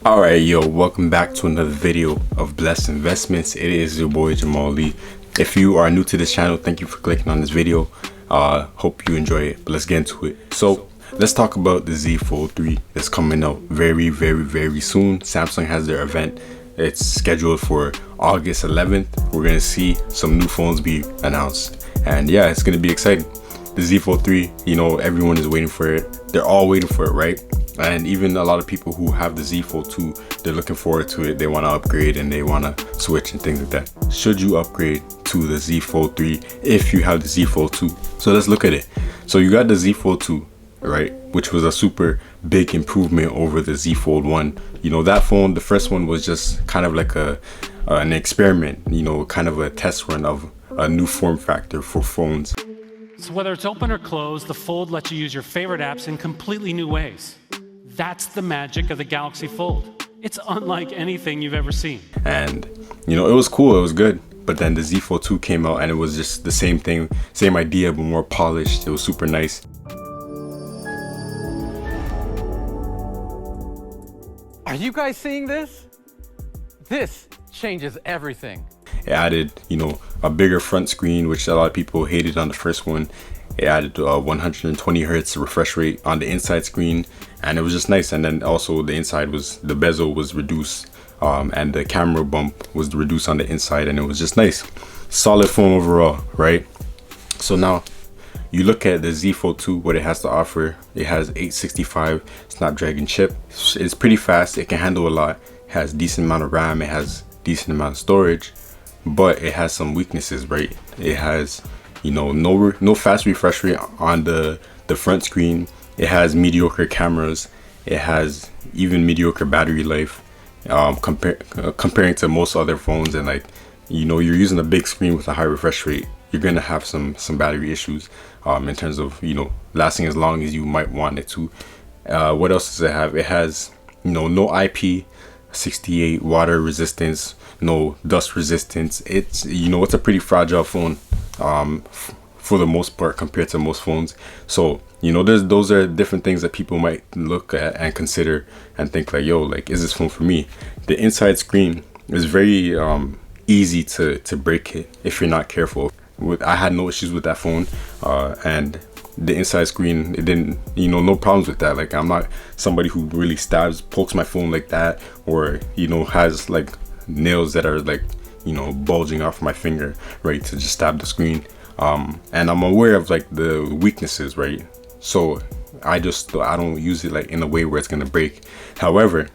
Alright, yo, welcome back to another video of Blessed Investments. It is your boy Jamal Lee. If you are new to this channel, thank you for clicking on this video. Hope you enjoy it, but let's get into it. So let's talk about the Z Fold 3 that's coming out very soon. Samsung has their event. It's scheduled for August 11th. We're gonna see some new phones be announced, and yeah, it's gonna be exciting. The Z Fold 3, you know, everyone is waiting for it. They're all waiting for it, right? And even a lot of people who have the Z Fold 2, they're looking forward to it. They want to upgrade and they want to switch and things like that. Should you upgrade to the Z Fold 3 if you have the Z Fold 2? So let's look at it. So you got the Z Fold 2, right? Which was a super big improvement over the Z Fold 1. You know, that phone, the first one was just kind of like an experiment, you know, kind of a test run of a new form factor for phones. So whether it's open or closed, the Fold lets you use your favorite apps in completely new ways. That's the magic of the Galaxy Fold. It's unlike anything you've ever seen. And, you know, it was cool, it was good. But then the Z Fold 2 came out and it was just the same thing, same idea, but more polished. It was super nice. Are you guys seeing this? This changes everything. It added, you know, a bigger front screen, which a lot of people hated on the first one. It added 120 hertz refresh rate on the inside screen, and it was just nice. And then also the inside was, the bezel was reduced, and the camera bump was reduced on the inside, and it was just nice. Solid phone overall, right? So now you look at the Z Fold 2, what it has to offer. It has 865 Snapdragon chip. It's pretty fast, it can handle a lot. It has decent amount of RAM, it has decent amount of storage, but it has some weaknesses, right? It has, you know, no fast refresh rate on the front screen. It has mediocre cameras. It has even mediocre battery life, comparing to most other phones. And like, you know, you're using a big screen with a high refresh rate, you're gonna have some battery issues in terms of, you know, lasting as long as you might want it to. What else does it have? It has, you know, no IP68 water resistance, no dust resistance. It's, you know, it's a pretty fragile phone for the most part compared to most phones. So, you know, those are different things that people might look at and consider and think like, yo, like, is this phone for me? The inside screen is very easy to break it if you're not careful. I had no issues with that phone, and the inside screen, it didn't, you know, no problems with that. Like, I'm not somebody who really pokes my phone like that, or, you know, has like nails that are like, you know, bulging off my finger, right, to just stab the screen. And I'm aware of like the weaknesses, right? So I don't use it like in a way where it's gonna break. However,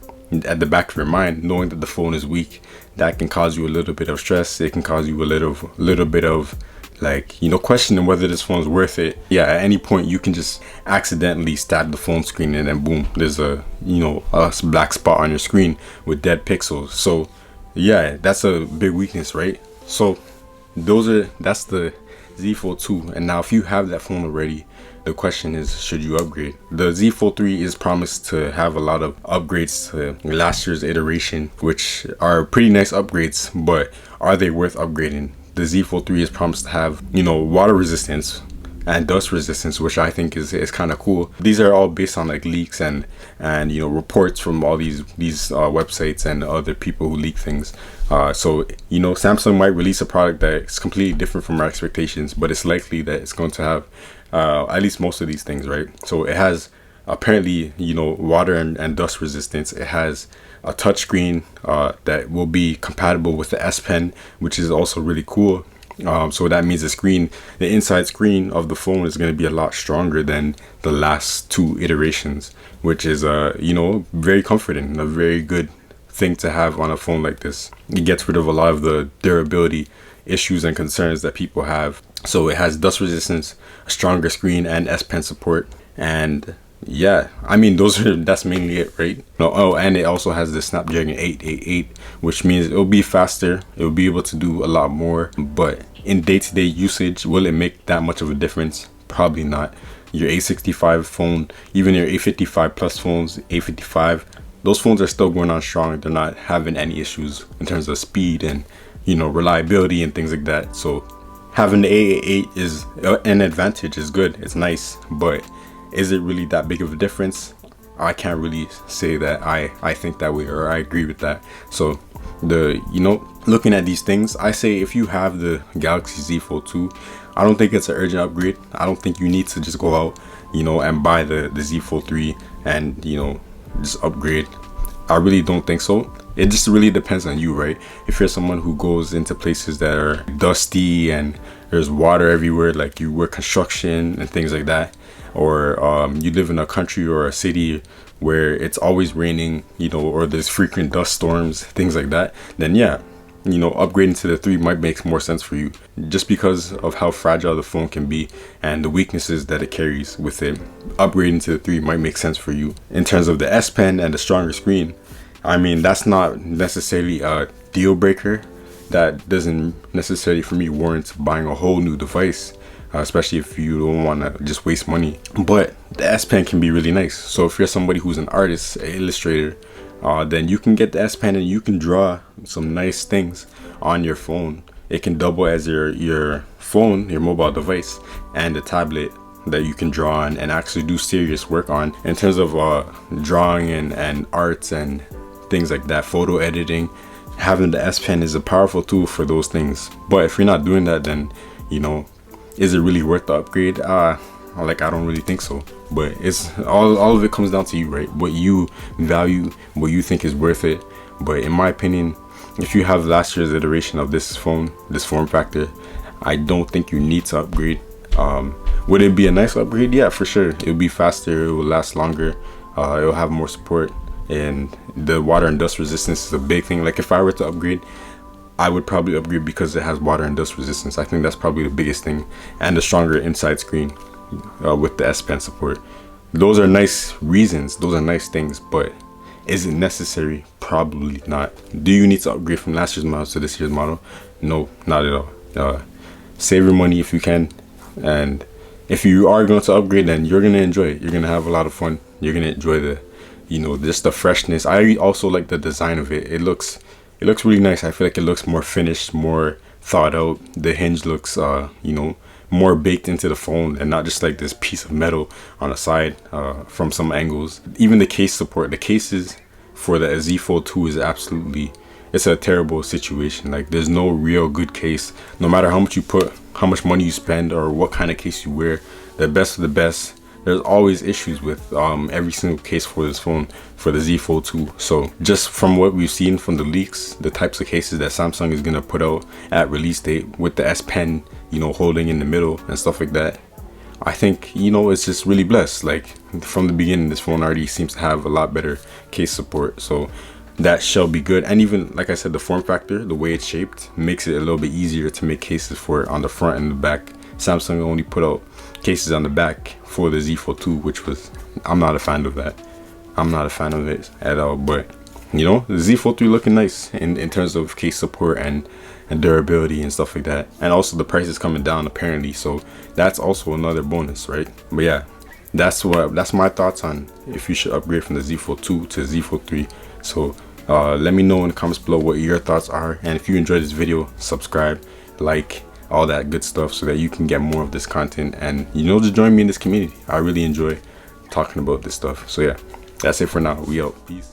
at the back of your mind, knowing that the phone is weak, that can cause you a little bit of stress. It can cause you a little bit of, like, you know, questioning whether this phone's worth it. Yeah, at any point you can just accidentally stab the phone screen and then boom, there's a, you know, a black spot on your screen with dead pixels. So yeah, that's a big weakness, right? So that's the Z Fold 2. And now if you have that phone already, the question is, should you upgrade? The Z Fold 3 is promised to have a lot of upgrades to last year's iteration, which are pretty nice upgrades, but are they worth upgrading? The Z Fold 3 is promised to have, you know, water resistance and dust resistance, which I think is kind of cool. These are all based on like leaks and you know, reports from all these websites and other people who leak things. So, you know, Samsung might release a product that's completely different from our expectations, but it's likely that it's going to have at least most of these things, right? So it has apparently, you know, water and dust resistance. It has a touchscreen that will be compatible with the S Pen, which is also really cool. So that means the inside screen of the phone is going to be a lot stronger than the last two iterations, which is, you know, very comforting, a very good thing to have on a phone like this. It gets rid of a lot of the durability issues and concerns that people have. So it has dust resistance, a stronger screen, and S Pen support. And yeah, I mean, that's mainly it, right? Oh, and it also has the Snapdragon 888, which means it'll be faster, it'll be able to do a lot more. But in day-to-day usage, will it make that much of a difference? Probably not. Your 865 phone, even your 855 plus phones, 855, those phones are still going on strong. They're not having any issues in terms of speed and, you know, reliability and things like that. So having the 888 is an advantage, is good, it's nice, but is it really that big of a difference? I can't really say that I think that way or I agree with that. So looking at these things, I say if you have the Galaxy Z Fold 2, I don't think it's an urgent upgrade. I don't think you need to just go out, and buy the Z Fold 3 and just upgrade. I really don't think so. It just really depends on you, right? If you're someone who goes into places that are dusty and there's water everywhere, like you work construction and things like that, or you live in a country or a city where it's always raining, or there's frequent dust storms, things like that, then yeah, upgrading to the 3 might make more sense for you, just because of how fragile the phone can be and the weaknesses that it carries with it. Upgrading to the 3 might make sense for you. In terms of the S Pen and the stronger screen, I mean, that's not necessarily a deal breaker. That doesn't necessarily, for me, warrant buying a whole new device, especially if you don't want to just waste money. But the S Pen can be really nice. So if you're somebody who's an artist, an illustrator, then you can get the S Pen and you can draw some nice things on your phone. It can double as your phone, your mobile device, and a tablet that you can draw on and actually do serious work on in terms of drawing and arts and things like that, photo editing. Having the S Pen is a powerful tool for those things. But if you're not doing that, then is it really worth the upgrade? I don't really think so. But it's all of it comes down to you, right? What you value, what you think is worth it. But in my opinion, if you have last year's iteration of this phone, this form factor, I don't think you need to upgrade. Would it be a nice upgrade? Yeah, for sure. It'll be faster, it will last longer, it'll have more support, and the water and dust resistance is a big thing. Like if I were to upgrade, I would probably upgrade because it has water and dust resistance. I think that's probably the biggest thing, and the stronger inside screen with the S Pen support. Those are nice reasons, those are nice things, but is it necessary? Probably not. Do you need to upgrade from last year's model to this year's model? No, not at all. Save your money if you can, and if you are going to upgrade, then you're going to enjoy it. You're going to have a lot of fun. You're going to enjoy the just the freshness. I also like the design of it. It looks really nice. I feel like it looks more finished, more thought out. The hinge looks more baked into the phone and not just like this piece of metal on the side from some angles. Even the case support, the cases for the Z Fold 2 is it's a terrible situation. Like there's no real good case, no matter how much you put, how much money you spend, or what kind of case you wear. The best of the best, there's always issues with every single case for this phone, for the Z Fold 2. So just from what we've seen from the leaks, the types of cases that Samsung is gonna put out at release date with the S Pen, holding in the middle and stuff like that, I think it's just really blessed. Like from the beginning, this phone already seems to have a lot better case support, so that shall be good. And even like I said, the form factor, the way it's shaped, makes it a little bit easier to make cases for it on the front and the back. Samsung only put out cases on the back for the Z Fold 2, which was, I'm not a fan of that. I'm not a fan of it at all. But the Z Fold 3 looking nice in terms of case support and durability and stuff like that. And also the price is coming down apparently, so that's also another bonus, right? But yeah, that's my thoughts on if you should upgrade from the Z Fold 2 to Z Fold 3. So let me know in the comments below what your thoughts are, and if you enjoyed this video, subscribe, like, all that good stuff, so that you can get more of this content and just join me in this community. I really enjoy talking about this stuff. So yeah, that's it for now. We out. Peace.